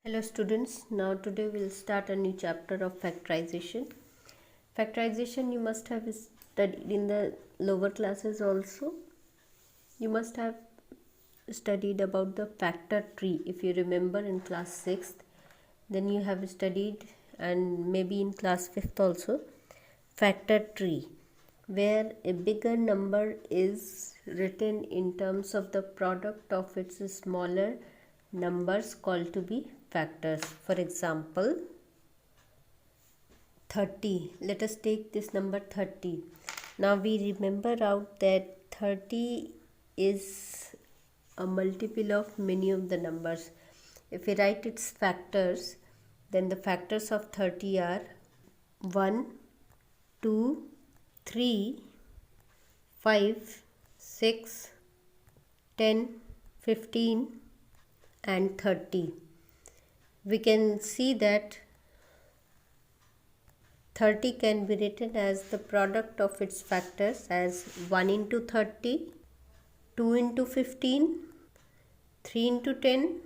Hello students, now today we'll start a new chapter of factorization. Factorization you must have studied in the lower classes also. You must have studied about the factor tree if you remember in class 6th. Then you have studied and maybe in class 5th also factor tree where a bigger number is written in terms of the product of its smaller numbers called to be factors. For example, 30. Let us take this number 30. Now we remember out that 30 is a multiple of many of the numbers. If we write its factors, then the factors of 30 are 1, 2, 3, 5, 6, 10, 15 and 30. We can see that 30 can be written as the product of its factors as 1 into 30, 2 into 15, 3 into 10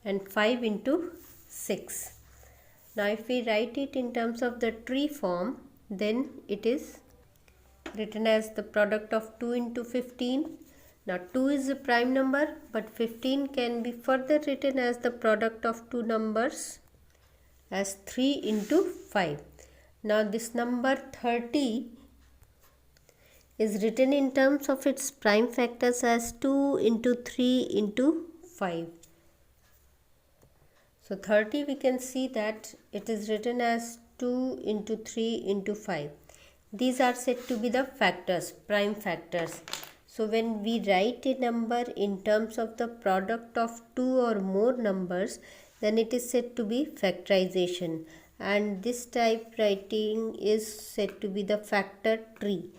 and 5 into 6. Now if we write it in terms of the tree form, then it is written as the product of 2 into 15. Now 2 is a prime number, but 15 can be further written as the product of two numbers as 3 into 5. Now this number 30 is written in terms of its prime factors as 2 into 3 into 5. So 30 we can see that it is written as 2 into 3 into 5. These are said to be the factors, prime factors. So when we write a number in terms of the product of two or more numbers, then it is said to be factorization. And this type writing is said to be the factor tree.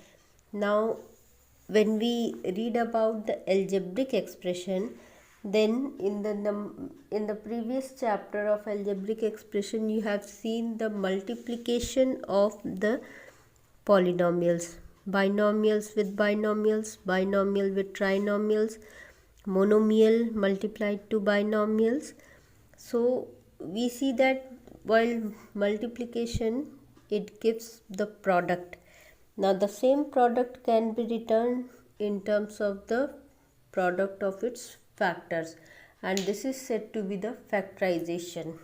Now when we read about the algebraic expression, then in the previous chapter of algebraic expression you have seen the multiplication of the polynomials, binomials with binomials, binomial with trinomials, monomial multiplied to binomials. So we see that while multiplication it gives the product. Now the same product can be written in terms of the product of its factors, and this is said to be the factorization.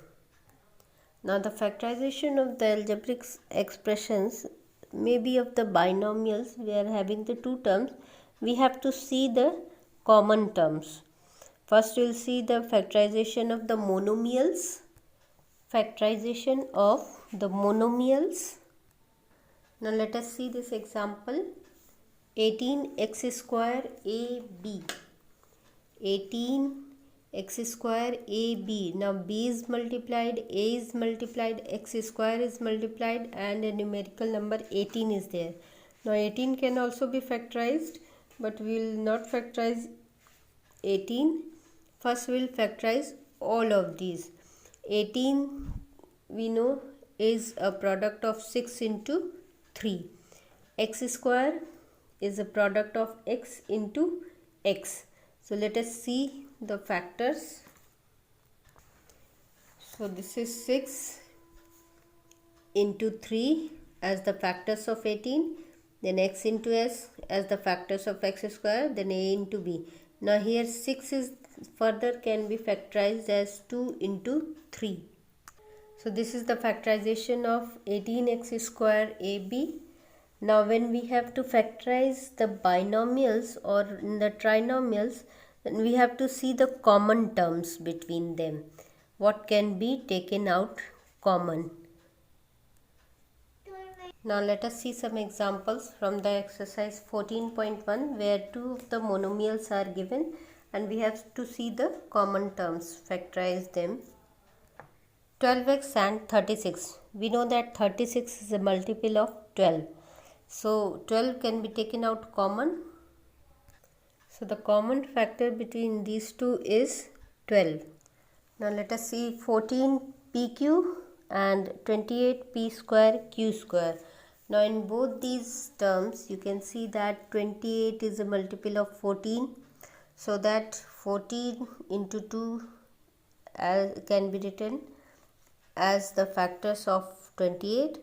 Now the factorization of the algebraic expressions may be of the binomials. We are having the two terms. We have to see the common terms. First we will see the factorization of the monomials. Factorization of the monomials. Now let us see this example. 18x square ab. 18x square ab. Now b is multiplied, a is multiplied, x square is multiplied, and a numerical number 18 is there. Now 18 can also be factorized, but we will not factorize 18. First we will factorize all of these. 18 we know is a product of 6 into 3. X square is a product of x into x. So let us see the factors. So this is 6 into 3 as the factors of 18, then x into s as the factors of x square, then a into b. Now here 6 is further can be factorized as 2 into 3. So this is the factorization of 18x square ab. Now when we have to factorize the binomials or the trinomials, then we have to see the common terms between them. What can be taken out common? Now let us see some examples from the exercise 14.1 where two of the monomials are given and we have to see the common terms, factorize them. 12x and 36. We know that 36 is a multiple of 12. So 12 can be taken out common. So the common factor between these two is 12. Now let us see 14pq and 28p square q square. Now in both these terms you can see that 28 is a multiple of 14. So that 14 into 2 can be written as the factors of 28.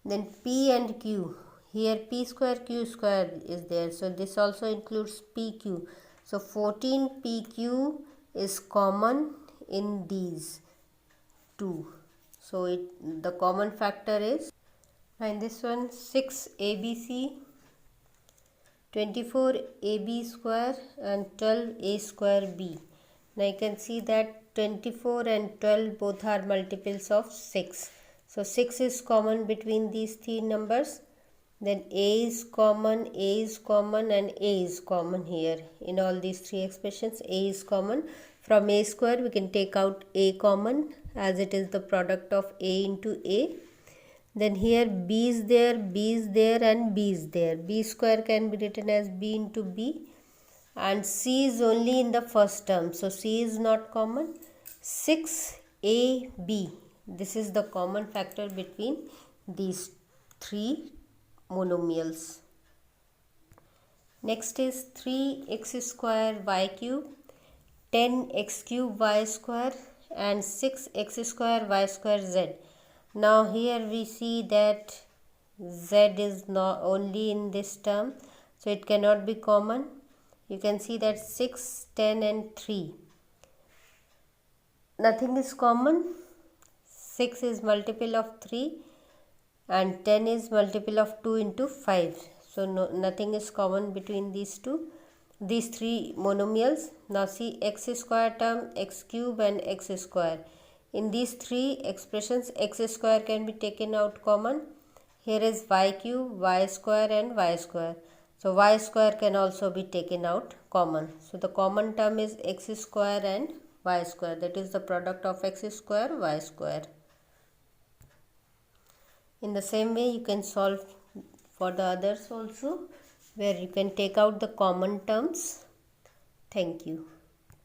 Then p and q, here p square q square is there, so this also includes pq. So 14 pq is common in these two. So the common factor is, and this one 6 abc, 24 ab square and 12 a square b. Now you can see that 24 and 12 both are multiples of 6. So 6 is common between these three numbers. Then a is common, a is common, and a is common here. In all these three expressions, a is common. From a square we can take out a common, as it is the product of a into a. Then here b is there, b is there, and b is there. B square can be written as b into b. And c is only in the first term, so c is not common. 6ab, this is the common factor between these three monomials. Next is 3x square y cube, 10x cube y square, and 6x square y square z. Now here we see that z is not only in this term, so it cannot be common. You can see that 6, 10 and 3. Nothing is common. 6 is multiple of 3 and 10 is multiple of 2 into 5. So nothing is common between these three monomials. Now see x square term, x cube and x square. In these three expressions, x square can be taken out common. Here is y cube, y square and y square. So y square can also be taken out common. So the common term is x square and y square. That is the product of x square, y square. In the same way you can solve for the others also, where you can take out the common terms. Thank you.